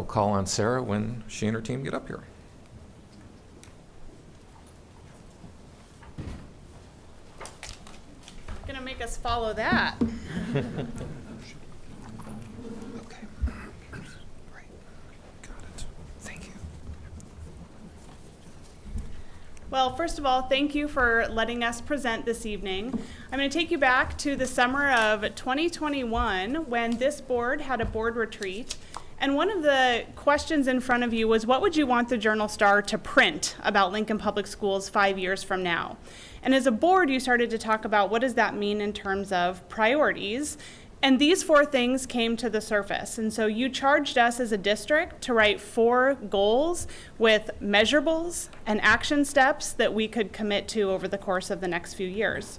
will call on Sarah when she and her team get up here. Gonna make us follow that. Okay. Great. Got it. Thank you. Well, first of all, thank you for letting us present this evening. I'm going to take you back to the summer of 2021 when this board had a board retreat. And one of the questions in front of you was, what would you want the Journal-Star to print about Lincoln Public Schools 5 years from now? And as a board, you started to talk about what does that mean in terms of priorities. And these 4 things came to the surface. And so you charged us as a district to write 4 goals with measurables and action steps that we could commit to over the course of the next few years.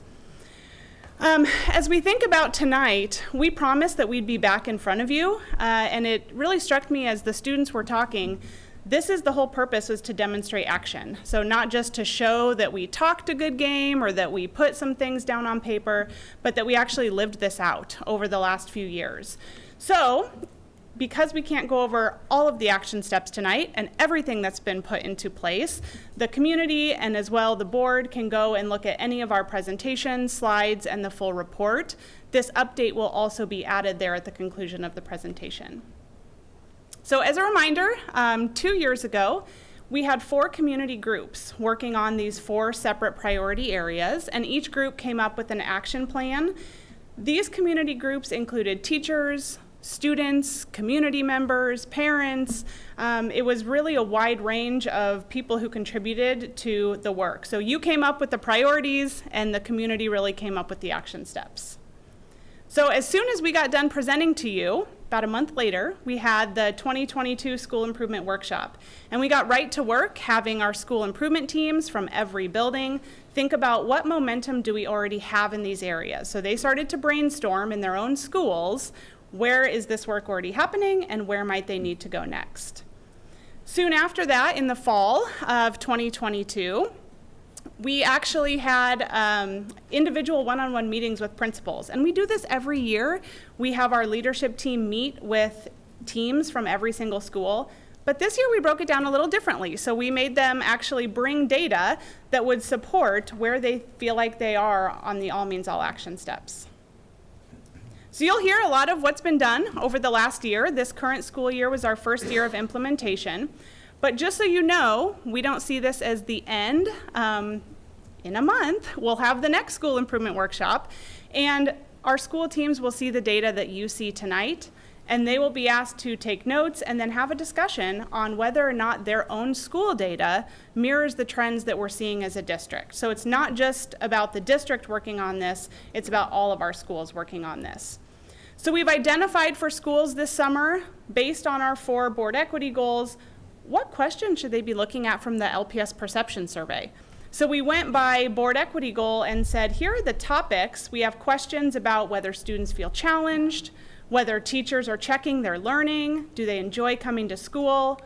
As we think about tonight, we promised that we'd be back in front of you, and it really struck me as the students were talking, this is the whole purpose, was to demonstrate action. So not just to show that we talked a good game or that we put some things down on paper, but that we actually lived this out over the last few years. So, because we can't go over all of the action steps tonight and everything that's been put into place, the community and as well the board can go and look at any of our presentations, slides, and the full report. This update will also be added there at the conclusion of the presentation. So as a reminder, 2 years ago, we had 4 community groups working on these 4 separate priority areas, and each group came up with an action plan. These community groups included teachers, students, community members, parents. It was really a wide range of people who contributed to the work. So you came up with the priorities and the community really came up with the action steps. So as soon as we got done presenting to you, about a month later, we had the 2022 School Improvement Workshop. And we got right to work having our school improvement teams from every building think about what momentum do we already have in these areas. So they started to brainstorm in their own schools, where is this work already happening and where might they need to go next? Soon after that, in the fall of 2022, we actually had individual one-on-one meetings with principals. And we do this every year. We have our leadership team meet with teams from every single school. But this year we broke it down a little differently. So we made them actually bring data that would support where they feel like they are on the all means all action steps. So you'll hear a lot of what's been done over the last year. This current school year was our first year of implementation. But just so you know, we don't see this as the end. In a month, we'll have the next school improvement workshop, and our school teams will see the data that you see tonight, and they will be asked to take notes and then have a discussion on whether or not their own school data mirrors the trends that we're seeing as a district. So it's not just about the district working on this, it's about all of our schools working on this. So we've identified for schools this summer, based on our 4 board equity goals, what questions should they be looking at from the LPS perception survey? So we went by board equity goal and said, here are the topics. We have questions about whether students feel challenged, whether teachers are checking their learning, do they enjoy coming to school.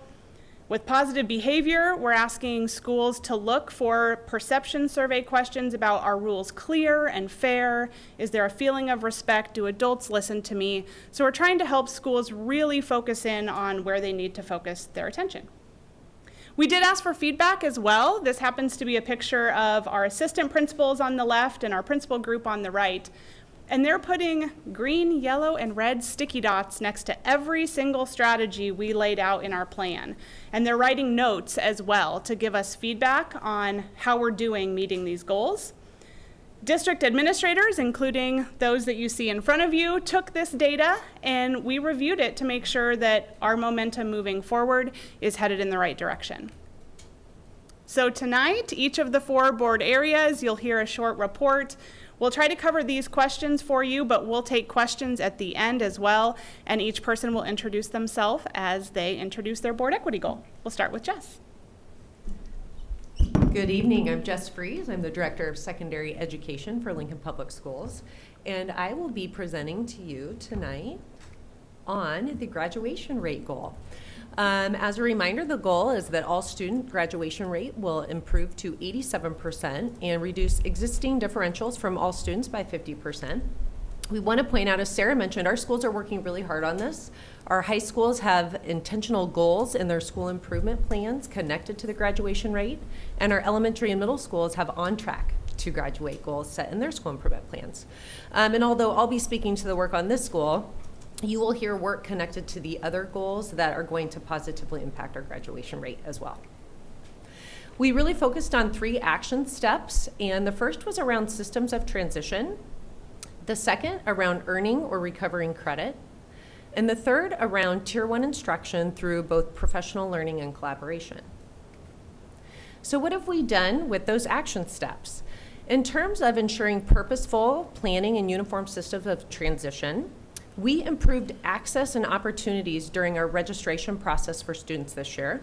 With positive behavior, we're asking schools to look for perception survey questions about, are rules clear and fair? Is there a feeling of respect? Do adults listen to me? So we're trying to help schools really focus in on where they need to focus their attention. We did ask for feedback as well. This happens to be a picture of our assistant principals on the left and our principal group on the right. And they're putting green, yellow, and red sticky dots next to every single strategy we laid out in our plan. And they're writing notes as well to give us feedback on how we're doing meeting these goals. District administrators, including those that you see in front of you, took this data and we reviewed it to make sure that our momentum moving forward is headed in the right direction. So tonight, each of the 4 board areas, you'll hear a short report. We'll try to cover these questions for you, but we'll take questions at the end as well, and each person will introduce themselves as they introduce their board equity goal. We'll start with Jess. Good evening, I'm Jess Fries. I'm the Director of Secondary Education for Lincoln Public Schools, and I will be presenting to you tonight on the graduation rate goal. As a reminder, the goal is that all student graduation rate will improve to 87% and reduce existing differentials from all students by 50%. We want to point out, as Sarah mentioned, our schools are working really hard on this. Our high schools have intentional goals in their school improvement plans connected to the graduation rate, and our elementary and middle schools have on track to graduate goals set in their school improvement plans. And although I'll be speaking to the work on this school, you will hear work connected to the other goals that are going to positively impact our graduation rate as well. We really focused on 3 action steps, and the first was around systems of transition, the second around earning or recovering credit, and the third around Tier 1 instruction through both professional learning and collaboration. So what have we done with those action steps? In terms of ensuring purposeful planning and uniform systems of transition, we improved access and opportunities during our registration process for students this year.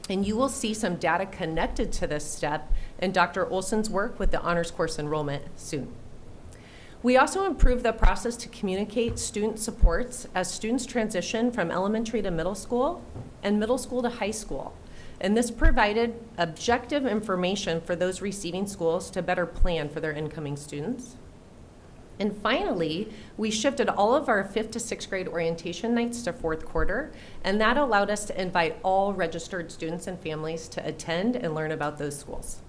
And you will see some data connected to this step in Dr. Olson's work with the honors course enrollment soon. We also improved the process to communicate student supports as students transition from elementary to middle school and middle school to high school. And this provided objective information for those receiving schools to better plan for their incoming students. And finally, we shifted all of our 5th to 6th grade orientation nights to 4th quarter, and that allowed us to invite all registered students and families to attend and learn about those schools.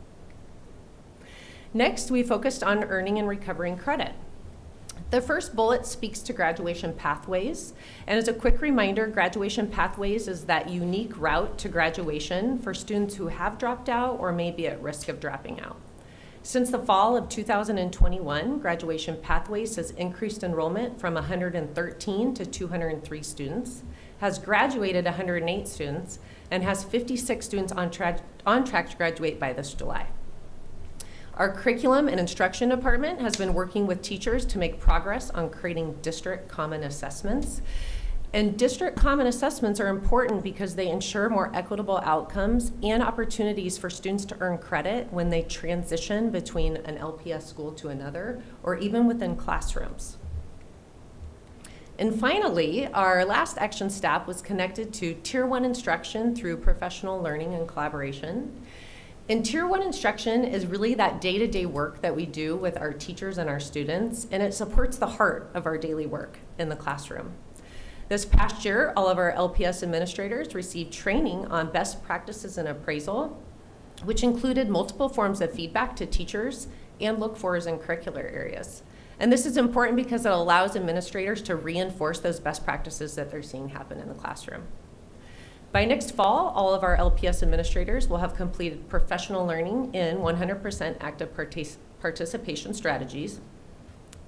Next, we focused on earning and recovering credit. The first bullet speaks to graduation pathways, and as a quick reminder, graduation pathways is that unique route to graduation for students who have dropped out or may be at risk of dropping out. Since the fall of 2021, Graduation Pathways has increased enrollment from 113 to 203 students, has graduated 108 students, and has 56 students on track to graduate by this July. Our curriculum and instruction department has been working with teachers to make progress on creating district common assessments. And district common assessments are important because they ensure more equitable outcomes and opportunities for students to earn credit when they transition between an LPS school to another, or even within classrooms. And finally, our last action step was connected to Tier 1 instruction through professional learning and collaboration. And Tier 1 instruction is really that day-to-day work that we do with our teachers and our students, and it supports the heart of our daily work in the classroom. This past year, all of our LPS administrators received training on best practices in appraisal, which included multiple forms of feedback to teachers and look-fors in curricular areas. And this is important because it allows administrators to reinforce those best practices that they're seeing happen in the classroom. By next fall, all of our LPS administrators will have completed professional learning in 100% active participation strategies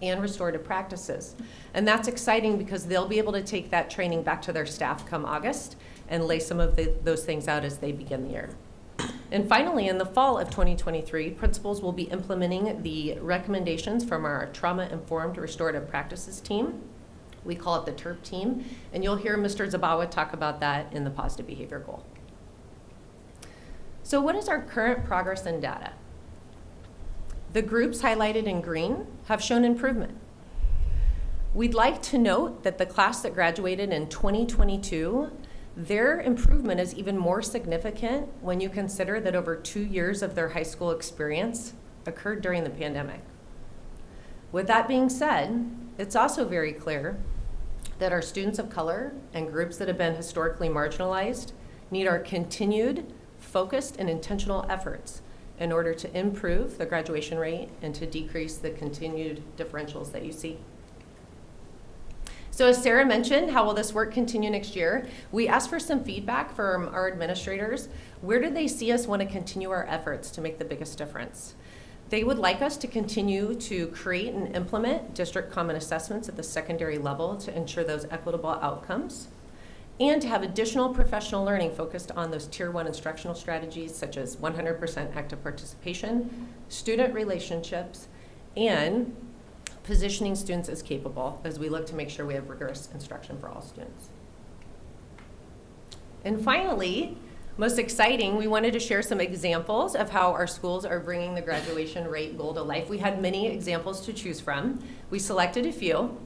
and restorative practices. And that's exciting because they'll be able to take that training back to their staff come August and lay some of those things out as they begin the year. And finally, in the fall of 2023, principals will be implementing the recommendations from our trauma-informed restorative practices team. We call it the TERP team, and you'll hear Mr. Zabawa talk about that in the positive behavior goal. So what is our current progress and data? The groups highlighted in green have shown improvement. We'd like to note that the class that graduated in 2022, their improvement is even more significant when you consider that over 2 years of their high school experience occurred during the pandemic. With that being said, it's also very clear that our students of color and groups that have been historically marginalized need our continued, focused, and intentional efforts in order to improve the graduation rate and to decrease the continued differentials that you see. So as Sarah mentioned, how will this work continue next year? We asked for some feedback from our administrators. Where do they see us want to continue our efforts to make the biggest difference? They would like us to continue to create and implement district common assessments at the secondary level to ensure those equitable outcomes, and to have additional professional learning focused on those Tier 1 instructional strategies such as 100% active participation, student relationships, and positioning students as capable as we look to make sure we have rigorous instruction for all students. And finally, most exciting, we wanted to share some examples of how our schools are bringing the graduation rate goal to life. We had many examples to choose from. We selected a few.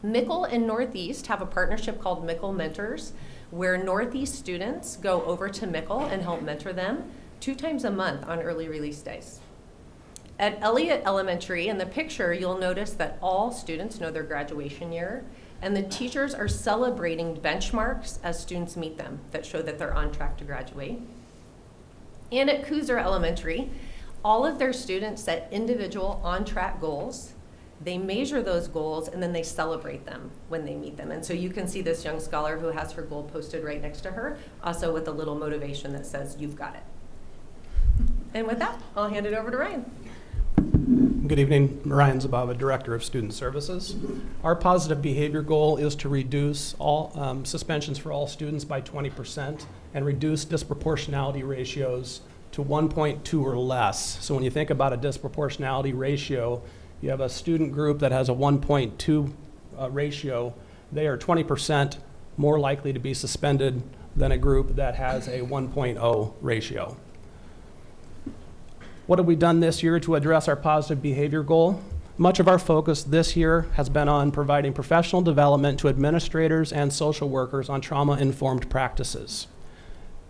Mickle and Northeast have a partnership called Mickle Mentors, where Northeast students go over to Mickle and help mentor them 2 times a month on early release days. At Elliott Elementary, in the picture, you'll notice that all students know their graduation year, and the teachers are celebrating benchmarks as students meet them that show that they're on track to graduate. And at Cooser Elementary, all of their students set individual on-track goals. They measure those goals, and then they celebrate them when they meet them. And so you can see this young scholar who has her goal posted right next to her, also with a little motivation that says, "You've got it." And with that, I'll hand it over to Ryan. Good evening, Ryan Zabava, Director of Student Services. Our positive behavior goal is to reduce all suspensions for all students by 20% and reduce disproportionality ratios to 1.2 or less. So when you think about a disproportionality ratio, you have a student group that has a 1.2 ratio, they are 20% more likely to be suspended than a group that has a 1.0 ratio. What have we done this year to address our positive behavior goal? Much of our focus this year has been on providing professional development to administrators and social workers on trauma-informed practices.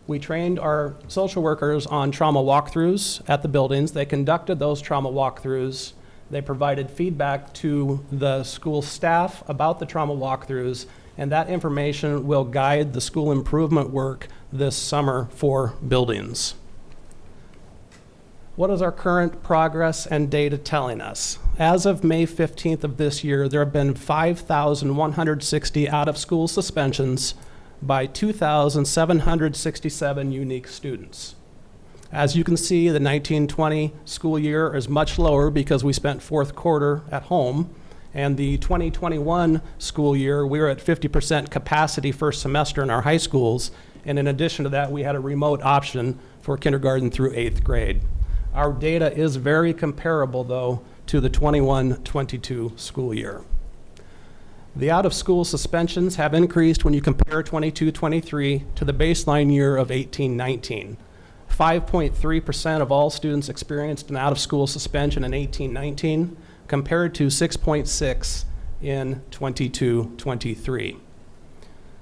We trained our social workers on trauma walkthroughs at the buildings. They conducted those trauma walkthroughs. They provided feedback to the school staff about the trauma walkthroughs, and that information will guide the school improvement work this summer for buildings. What is our current progress and data telling us? As of May 15th of this year, there have been 5,160 out-of-school suspensions by 2,767 unique students. As you can see, the 1920 school year is much lower because we spent fourth quarter at home, and the 2021 school year, we were at 50% capacity first semester in our high schools, and in addition to that, we had a remote option for kindergarten through 8th grade. Our data is very comparable, though, to the 21-22 school year. The out-of-school suspensions have increased when you compare 22-23 to the baseline year of 18-19. 5.3% of all students experienced an out-of-school suspension in 18-19, compared to 6.6 in 22-23.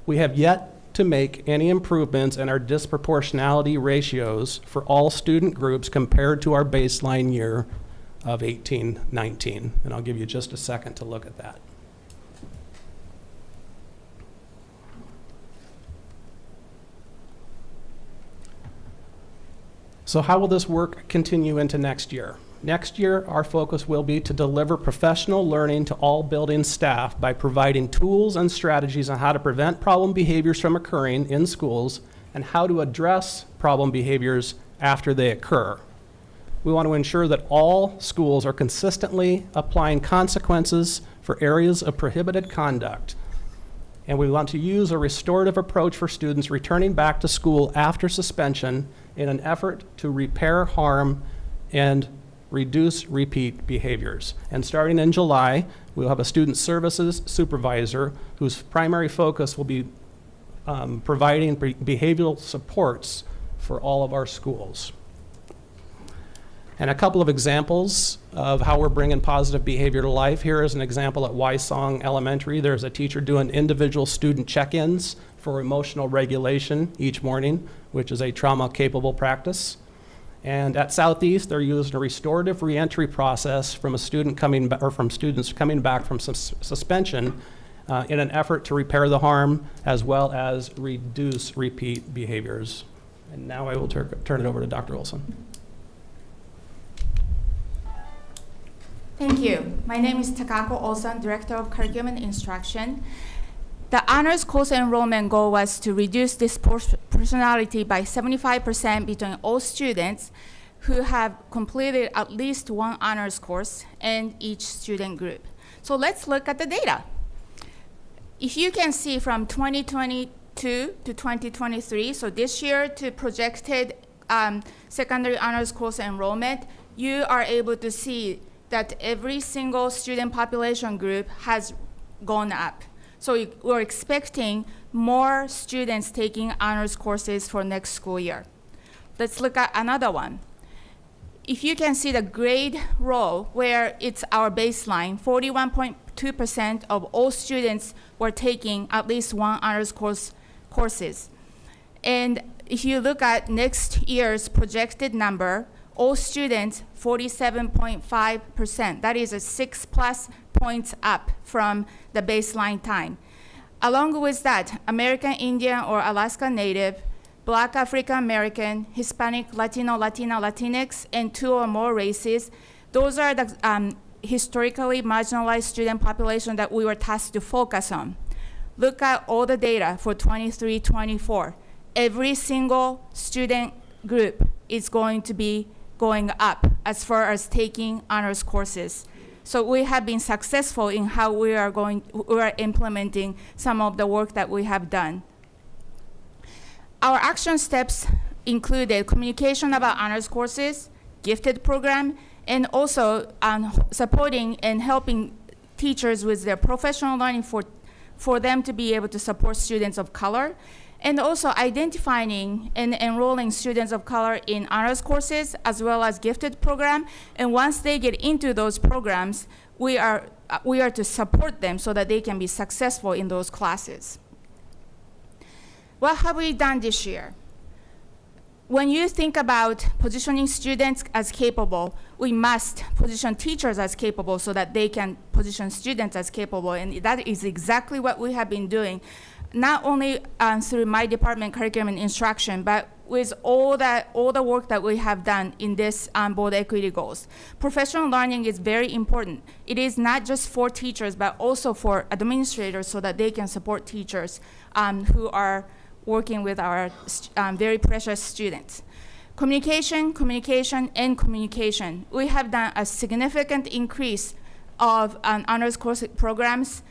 We have yet to make any improvements in our disproportionality ratios for all student groups compared to our baseline year of 18-19. And I'll give you just a second to look at that. So how will this work continue into next year? Next year, our focus will be to deliver professional learning to all building staff by providing tools and strategies on how to prevent problem behaviors from occurring in schools and how to address problem behaviors after they occur. We want to ensure that all schools are consistently applying consequences for areas of prohibited conduct. And we want to use a restorative approach for students returning back to school after suspension in an effort to repair harm and reduce repeat behaviors. And starting in July, we'll have a student services supervisor whose primary focus will be providing behavioral supports for all of our schools. And a couple of examples of how we're bringing positive behavior to life. Here is an example at Wysong Elementary. There's a teacher doing individual student check-ins for emotional regulation each morning, which is a trauma-capable practice. And at Southeast, they're using a restorative reentry process from a student from students coming back from suspension in an effort to repair the harm as well as reduce repeat behaviors. And now I will turn it over to Dr. Olson. Thank you. My name is Takako Olson, Director of Curriculum and Instruction. The honors course enrollment goal was to reduce disproportionality by 75% between all students who have completed at least one honors course in each student group. So let's look at the data. If you can see from 2022 to 2023, so this year to projected secondary honors course enrollment, you are able to see that every single student population group has gone up. So we're expecting more students taking honors courses for next school year. Let's look at another one. If you can see the grade row where it's our baseline, 41.2% of all students were taking at least one honors courses. And if you look at next year's projected number, All students, 47.5%. That is a 6+ points up from the baseline time. Along with that, American Indian or Alaska Native, Black African American, Hispanic, Latino, Latina, Latinx, and 2 or more races, those are the historically marginalized student population that we were tasked to focus on. Look at all the data for 23-24. Every single student group is going to be going up as far as taking honors courses. So we have been successful in how we are implementing some of the work that we have done. Our action steps included communication about honors courses, gifted program, and also supporting and helping teachers with their professional learning for them to be able to support students of color, and also identifying and enrolling students of color in honors courses as well as gifted program. And once they get into those programs, we are to support them so that they can be successful in those classes. What have we done this year? When you think about positioning students as capable, we must position teachers as capable so that they can position students as capable, and that is exactly what we have been doing, not only through my department curriculum and instruction, but with all the work that we have done in this board equity goals. Professional learning is very important. It is not just for teachers, but also for administrators so that they can support teachers who are working with our very precious students. Communication, communication, and communication. We have done a significant increase of honors course programs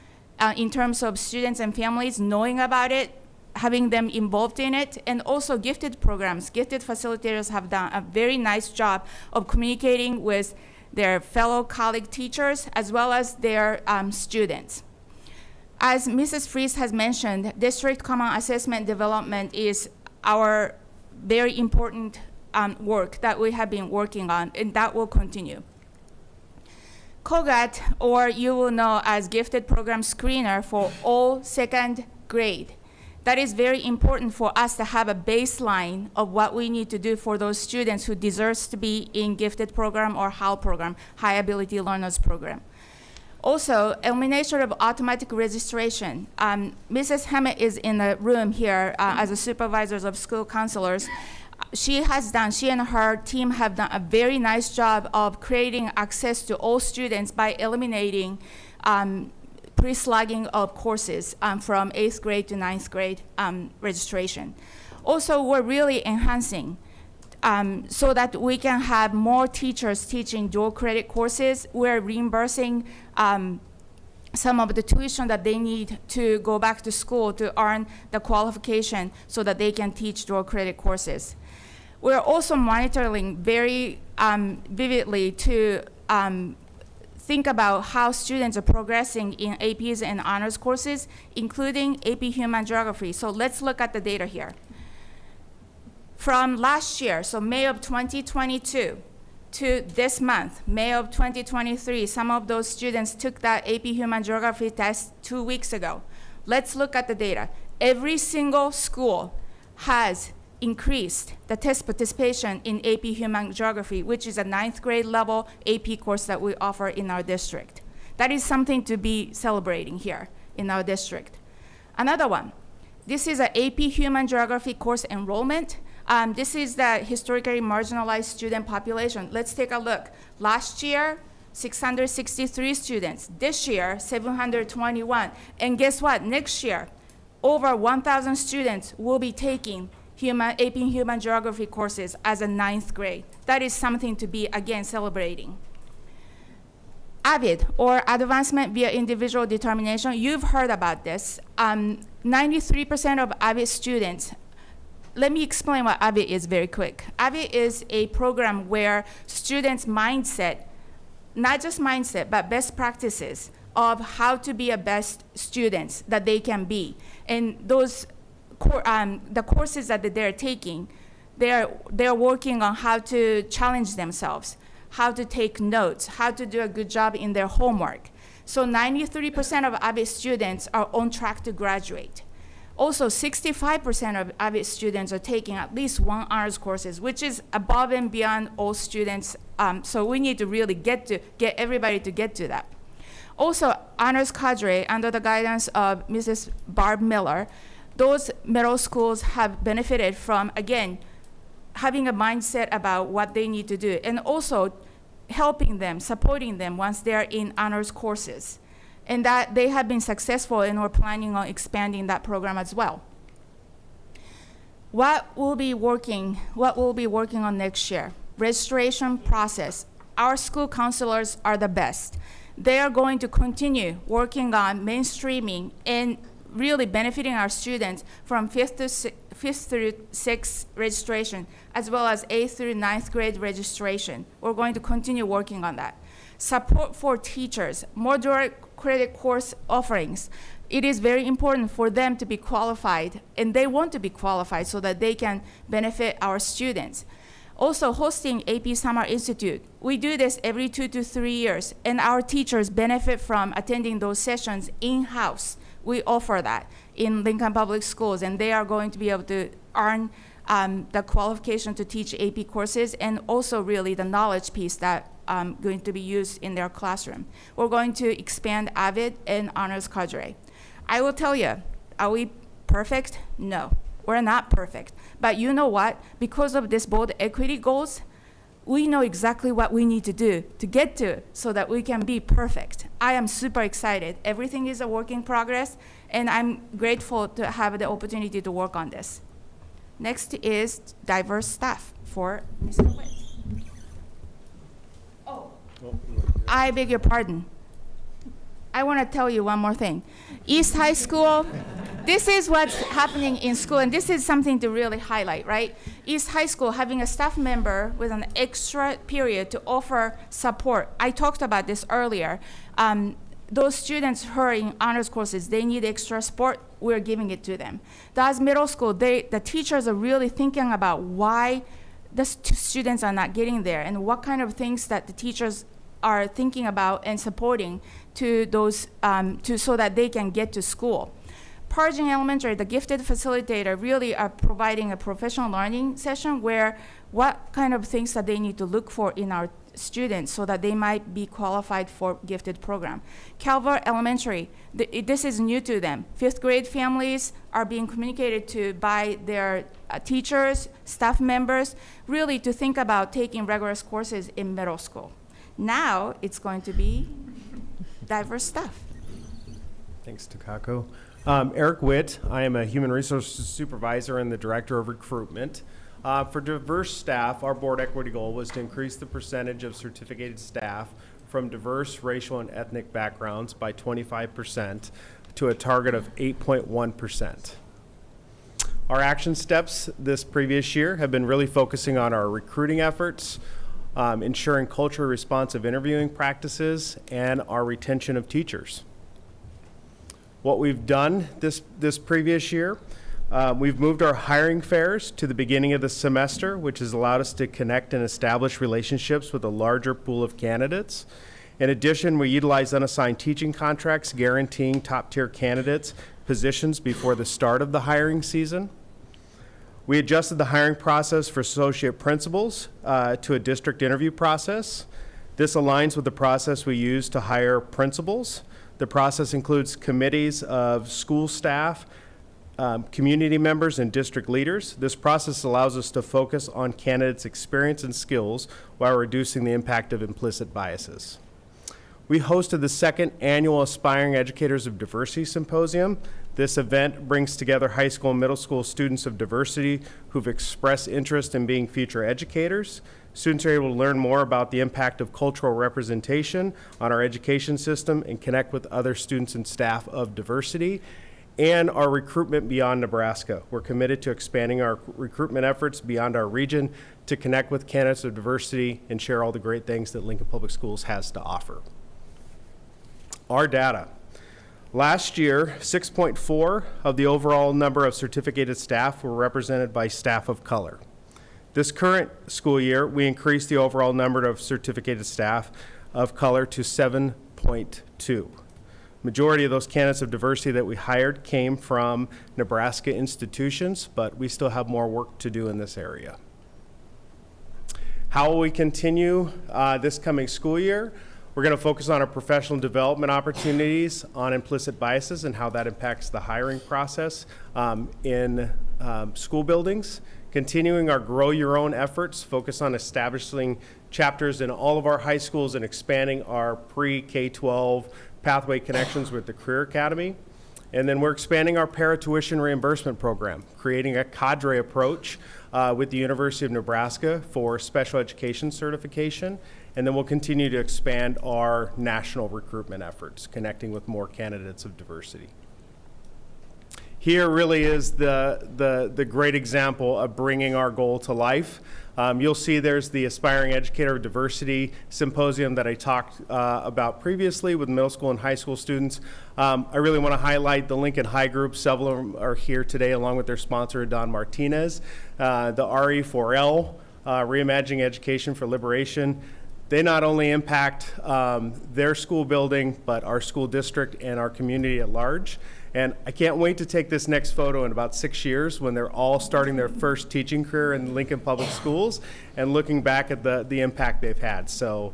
in terms of students and families knowing about it, having them involved in it, and also gifted programs. Gifted facilitators have done a very nice job of communicating with their fellow colleague teachers as well as their students. As Mrs. Fries has mentioned, district common assessment development is our very important work that we have been working on, and that will continue. COGAT, or you will know as Gifted Program Screener for all second grade. That is very important for us to have a baseline of what we need to do for those students who deserves to be in gifted program or HAL program, High Ability Learners program. Also, elimination of automatic registration. Mrs. Hammett is in the room here as a supervisor of school counselors. She and her team have done a very nice job of creating access to all students by eliminating pre-slugging of courses from 8th grade to 9th grade registration. Also, we're really enhancing so that we can have more teachers teaching dual credit courses. We're reimbursing some of the tuition that they need to go back to school to earn the qualification so that they can teach dual credit courses. We're also monitoring very vividly to think about how students are progressing in APs and honors courses, including AP Human Geography. So let's look at the data here. From last year, so May of 2022, to this month, May of 2023, some of those students took that AP Human Geography test 2 weeks ago. Let's look at the data. Every single school has increased the test participation in AP Human Geography, which is a 9th grade level AP course that we offer in our district. That is something to be celebrating here in our district. Another one, this is an AP Human Geography course enrollment. This is the historically marginalized student population. Let's take a look. Last year, 663 students. This year, 721. And guess what? Next year, over 1,000 students will be taking AP Human Geography courses as a 9th grade. That is something to be, again, celebrating. AVID, or Advancement via Individual Determination, you've heard about this. 93% of AVID students. Let me explain what AVID is very quick. AVID is a program where students' mindset, not just mindset, but best practices of how to be a best students that they can be. And those the courses that they're taking, they're working on how to challenge themselves, how to take notes, how to do a good job in their homework. So 93% of AVID students are on track to graduate. Also, 65% of avid students are taking at least one honors courses, which is above and beyond all students. So we need to really get everybody to get to that. Also, honors cadre, under the guidance of Mrs. Barb Miller, those middle schools have benefited from, again, having a mindset about what they need to do, and also helping them, supporting them once they're in honors courses. And that they have been successful, and we're planning on expanding that program as well. What we'll be working on next year? Registration process. Our school counselors are the best. They are going to continue working on mainstreaming and really benefiting our students from 5th through 6th registration, as well as 8th through 9th grade registration. We're going to continue working on that. Support for teachers, more direct credit course offerings. It is very important for them to be qualified, and they want to be qualified so that they can benefit our students. Also, hosting AP Summer Institute. We do this every 2 to 3 years, and our teachers benefit from attending those sessions in-house. We offer that in Lincoln Public Schools, and they are going to be able to earn the qualification to teach AP courses, and also really the knowledge piece that going to be used in their classroom. We're going to expand AVID and honors cadre. I will tell you, are we perfect? No, we're not perfect. But you know what? Because of this board equity goals, we know exactly what we need to do to get to so that we can be perfect. I am super excited. Everything is a work in progress, and I'm grateful to have the opportunity to work on this. Next is diverse staff for Mr. Witt. I beg your pardon. I want to tell you one more thing. East High School, this is what's happening in school, and this is something to really highlight, right? East High School having a staff member with an extra period to offer support. I talked about this earlier. Those students who are in honors courses, they need extra support, we're giving it to them. That's middle school, the teachers are really thinking about why the students are not getting there and what kind of things that the teachers are thinking about and supporting to those, so that they can get to school. Pershing Elementary, the gifted facilitator, really are providing a professional learning session where what kind of things that they need to look for in our students so that they might be qualified for gifted program. Calvert Elementary, this is new to them. 5th grade families are being communicated to by their teachers, staff members, really to think about taking rigorous courses in middle school. Now it's going to be diverse staff. Thanks, Takako. Eric Witt, I am a Human Resources Supervisor and the Director of Recruitment. For diverse staff, our board equity goal was to increase the percentage of certificated staff from diverse racial and ethnic backgrounds by 25% to a target of 8.1%. Our action steps this previous year have been really focusing on our recruiting efforts, ensuring culturally responsive interviewing practices, and our retention of teachers. What we've done this previous year, we've moved our hiring fairs to the beginning of the semester, which has allowed us to connect and establish relationships with a larger pool of candidates. In addition, we utilize unassigned teaching contracts, guaranteeing top-tier candidates positions before the start of the hiring season. We adjusted the hiring process for associate principals to a district interview process. This aligns with the process we use to hire principals. The process includes committees of school staff, community members, and district leaders. This process allows us to focus on candidates' experience and skills while reducing the impact of implicit biases. We hosted the second annual Aspiring Educators of Diversity Symposium. This event brings together high school and middle school students of diversity who've expressed interest in being future educators. Students are able to learn more about the impact of cultural representation on our education system and connect with other students and staff of diversity, and our recruitment beyond Nebraska. We're committed to expanding our recruitment efforts beyond our region to connect with candidates of diversity and share all the great things that Lincoln Public Schools has to offer. Our data. Last year, 6.4 of the overall number of certificated staff were represented by staff of color. This current school year, we increased the overall number of certificated staff of color to 7.2. Majority of those candidates of diversity that we hired came from Nebraska institutions, but we still have more work to do in this area. How will we continue this coming school year? We're going to focus on our professional development opportunities on implicit biases and how that impacts the hiring process in school buildings. Continuing our Grow Your Own efforts, focus on establishing chapters in all of our high schools and expanding our pre-K-12 pathway connections with the Career Academy. And then we're expanding our para-tuition reimbursement program, creating a cadre approach with the University of Nebraska for special education certification. And then we'll continue to expand our national recruitment efforts, connecting with more candidates of diversity. Here really is the great example of bringing our goal to life. You'll see there's the Aspiring Educator of Diversity Symposium that I talked about previously with middle school and high school students. I really want to highlight the Lincoln High Group. Several of them are here today along with their sponsor, Don Martinez. The RE4L, Reimagining Education for Liberation. They not only impact their school building, but our school district and our community at large. And I can't wait to take this next photo in about 6 years when they're all starting their first teaching career in Lincoln Public Schools and looking back at the impact they've had. So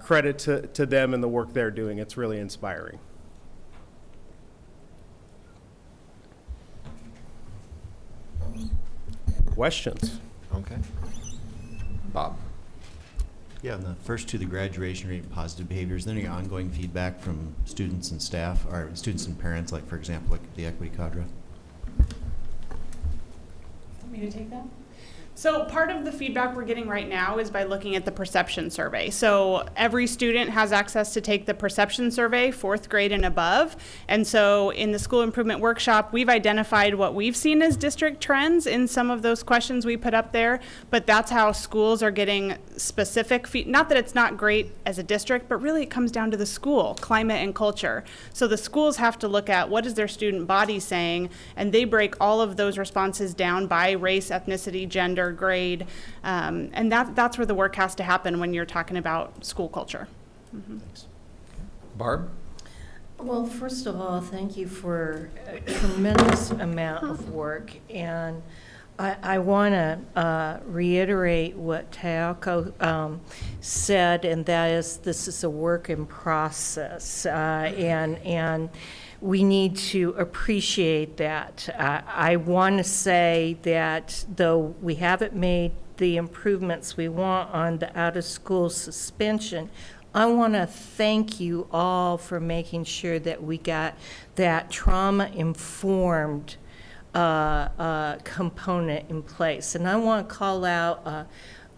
credit to them and the work they're doing. It's really inspiring. Questions? Okay. Bob? Yeah, and the first two, the graduation rate and positive behaviors, then any ongoing feedback from students and staff, or students and parents, like for example, like the equity cadre? Want me to take that? So part of the feedback we're getting right now is by looking at the perception survey. So every student has access to take the perception survey, 4th grade and above. And so in the school improvement workshop, we've identified what we've seen as district trends in some of those questions we put up there. But that's how schools are getting specific not that it's not great as a district, but really it comes down to the school, climate and culture. So the schools have to look at what is their student body saying, and they break all of those responses down by race, ethnicity, gender, grade, and that's where the work has to happen when you're talking about school culture. Mm-hmm. Thanks. Barb? Well, first of all, thank you for a tremendous amount of work, and I want to reiterate what Taoko said, and that is this is a work in process, and we need to appreciate that. I want to say that though we haven't made the improvements we want on the out-of-school suspension, I want to thank you all for making sure that we got that trauma-informed component in place. And I want to call out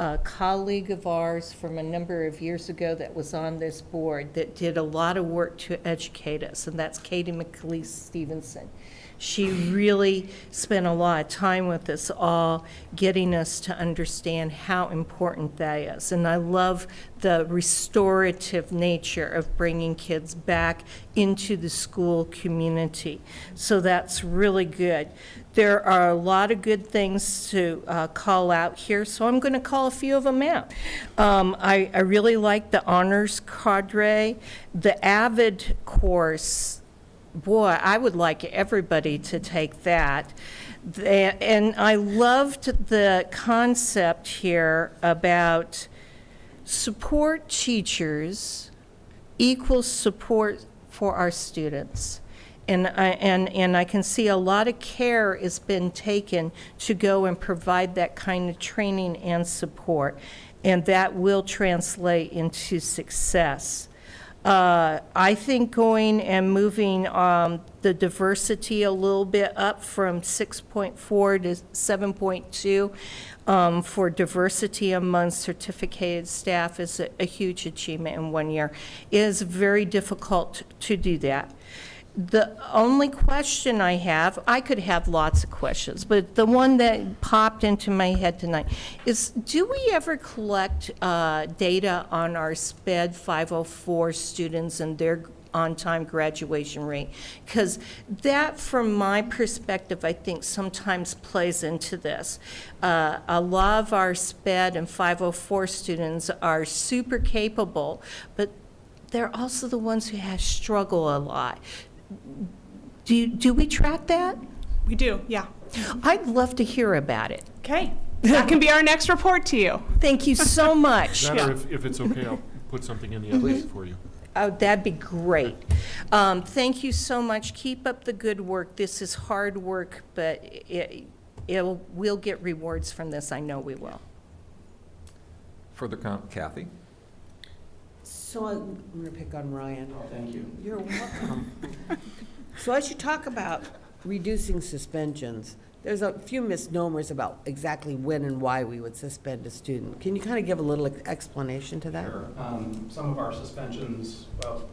a colleague of ours from a number of years ago that was on this board that did a lot of work to educate us, and that's Katie McLeese Stevenson. She really spent a lot of time with us all, getting us to understand how important that is. And I love the restorative nature of bringing kids back into the school community. So that's really good. There are a lot of good things to call out here, so I'm going to call a few of them out. I really like the honors cadre, the AVID course. Boy, I would like everybody to take that. And I loved the concept here about support teachers equals support for our students. And I can see a lot of care has been taken to go and provide that kind of training and support, and that will translate into success. I think going and moving the diversity a little bit up from 6.4 to 7.2 for diversity among certificated staff is a huge achievement in 1 year. It is very difficult to do that. The only question I have, I could have lots of questions, but the one that popped into my head tonight is, do we ever collect data on our SPED 504 students and their on-time graduation rate? Because that, from my perspective, I think sometimes plays into this. A lot of our SPED and 504 students are super capable, but they're also the ones who have struggle a lot. Do we track that? We do, yeah. I'd love to hear about it. Okay, that can be our next report to you. Thank you so much. That, or if it's okay, I'll put something in the LPS for you. Oh, that'd be great. Thank you so much. Keep up the good work. This is hard work, but we'll get rewards from this. I know we will. Further comment, Kathy? So I'm going to pick on Ryan. Thank you. You're welcome. So as you talk about reducing suspensions, there's a few misnomers about exactly when and why we would suspend a student. Can you kind of give a little explanation to that? Sure. Some of our suspensions, well,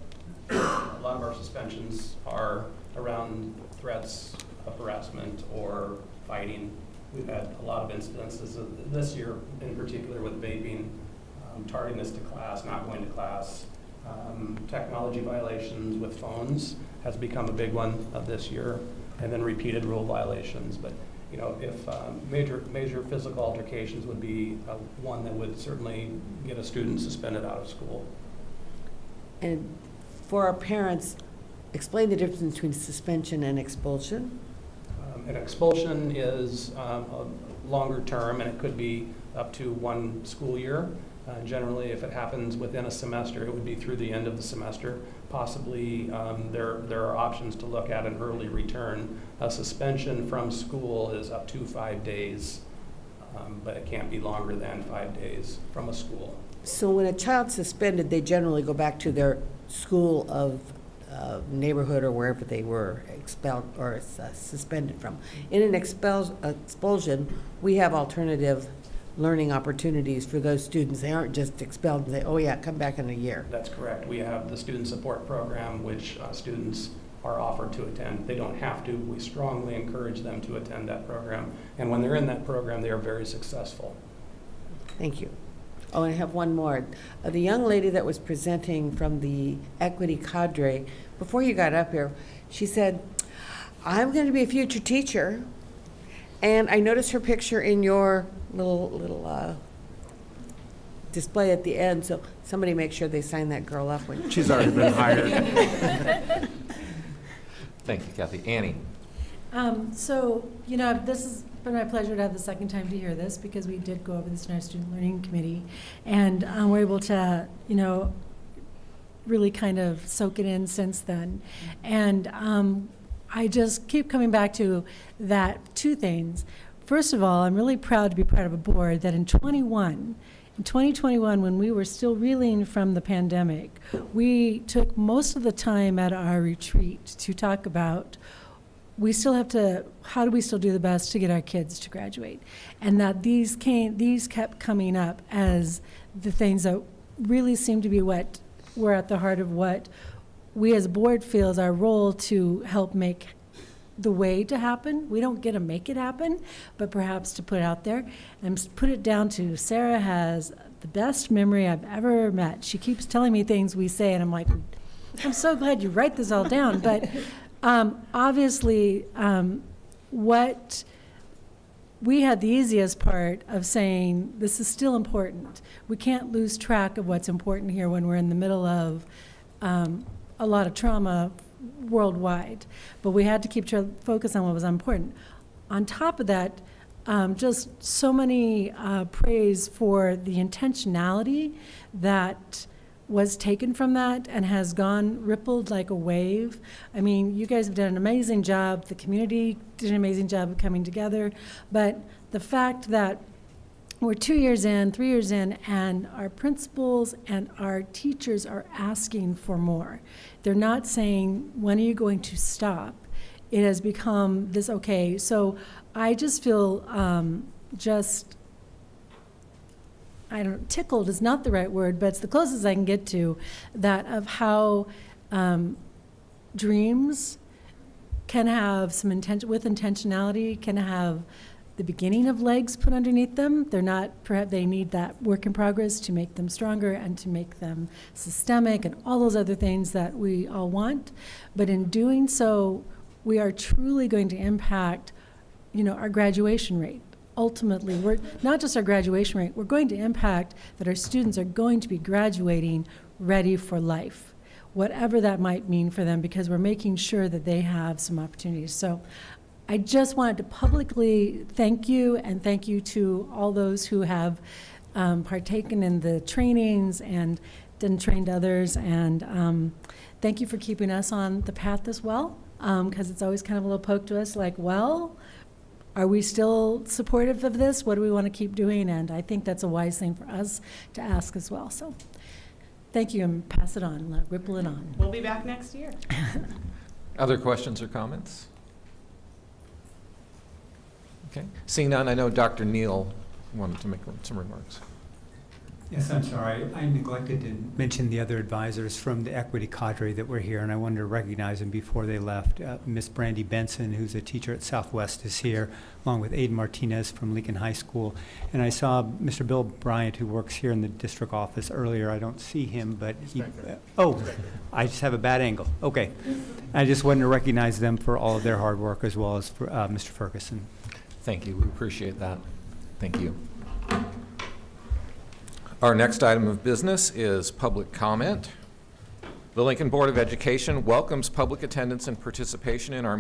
a lot of our suspensions are around threats of harassment or fighting. We've had a lot of incidences this year, in particular with vaping, tardiness to class, not going to class, technology violations with phones has become a big one of this year, and then repeated rule violations. But you know, if major physical altercations would be one that would certainly get a student suspended out of school. And for our parents, explain the difference between suspension and expulsion. An expulsion is a longer term, and it could be up to 1 school year. Generally, if it happens within a semester, it would be through the end of the semester. Possibly, there are options to look at an early return. A suspension from school is up to 5 days, but it can't be longer than 5 days from a school. So when a child's suspended, they generally go back to their school of neighborhood or wherever they were expelled or suspended from. In an expulsion, we have alternative learning opportunities for those students. They aren't just expelled and say, oh yeah, come back in a year. That's correct. We have the student support program, which students are offered to attend. They don't have to. We strongly encourage them to attend that program. And when they're in that program, they are very successful. Thank you. Oh, and I have one more. The young lady that was presenting from the equity cadre, before you got up here, she said, I'm going to be a future teacher. And I noticed her picture in your little display at the end, so somebody make sure they sign that girl up when She's already been hired. Thank you, Kathy. Annie? So, you know, this has been my pleasure to have the second time to hear this, because we did go over this in our Student Learning Committee, and we're able to, you know, really kind of soak it in since then. And I just keep coming back to that two things. First of all, I'm really proud to be part of a board that in 2021, when we were still reeling from the pandemic, we took most of the time at our retreat to talk about how do we still do the best to get our kids to graduate? And that these kept coming up as the things that really seem to be what were at the heart of what we as a board feel is our role to help make the way to happen. We don't get to make it happen, but perhaps to put it out there and put it down to Sarah has the best memory I've ever met. She keeps telling me things we say, and I'm like, I'm so glad you write this all down. But obviously, what we had the easiest part of saying this is still important. We can't lose track of what's important here when we're in the middle of a lot of trauma worldwide, but we had to keep focus on what was important. On top of that, just so many praise for the intentionality that was taken from that and has rippled like a wave. I mean, you guys have done an amazing job. The community did an amazing job of coming together, but the fact that we're 2 years in, 3 years in, and our principals and our teachers are asking for more. They're not saying, when are you going to stop? It has become this, okay, so I just feel tickled is not the right word, but it's the closest I can get to that of how dreams can have some intentionality, can have the beginning of legs put underneath them. They're not, perhaps they need that work in progress to make them stronger and to make them systemic and all those other things that we all want. But in doing so, we are truly going to impact, you know, our graduation rate. Ultimately, we're not just our graduation rate, we're going to impact that our students are going to be graduating ready for life. whatever that might mean for them, because we're making sure that they have some opportunities. So I just wanted to publicly thank you, and thank you to all those who have partaken in the trainings and then trained others. And thank you for keeping us on the path as well, because it's always kind of a little poke to us like, well, are we still supportive of this? What do we want to keep doing? And I think that's a wise thing for us to ask as well. So thank you, and pass it on, ripple it on. We'll be back next year. Other questions or comments? Okay, seeing none, I know Dr. Neal wanted to make some remarks. Yes, I'm sorry. I neglected to mention the other advisors from the equity cadre that were here, and I wanted to recognize them before they left. Miss Brandy Benson, who's a teacher at Southwest, is here, along with Aiden Martinez from Lincoln High School. And I saw Mr. Bill Bryant, who works here in the district office earlier. I don't see him, but he, I just have a bad angle. Okay. I just wanted to recognize them for all of their hard work, as well as for Mr. Ferguson. Thank you, we appreciate that. Thank you. Our next item of business is public comment. The Lincoln Board of Education welcomes public attendance and participation in our